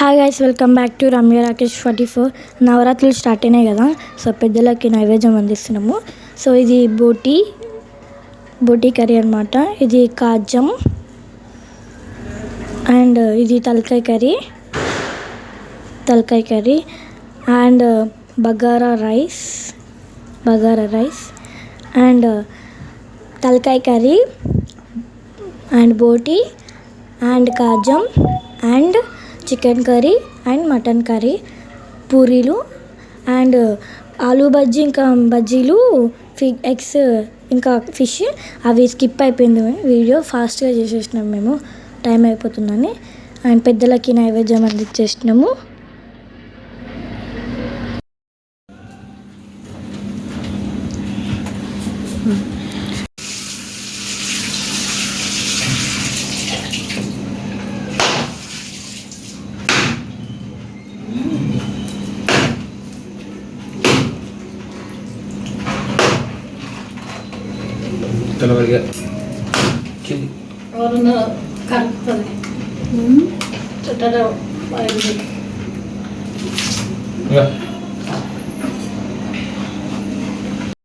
Hi guys, welcome back to Ramya Rakesh 44. నవరాత్రులు start అయినాయి కదా, సో పెద్దలకి నైవేద్యం అందిస్తున్నాము. సో ఇది బోటీ కర్రీ అనమాట. ఇది కాజం అండ్ ఇది తలకాయ curry and bagara rice and తలకాయ కర్రీ అండ్ బోటీ అండ్ కాజం and chicken curry and mutton curry, పూరీలు అండ్ ఆలూ బజ్జీ, ఇంకా బజ్జీలు, ఎగ్స్, ఇంకా ఫిష్. అవి స్కిప్ అయిపోయింది వీడియో, ఫాస్ట్గా చేసేసినాము మేము, టైం అయిపోతుందని. అండ్ పెద్దలకి నైవేద్యం అందించేసినాము. తెల్లవారిగా ఎవరన్నా కలుపుతుంది చుట్టూ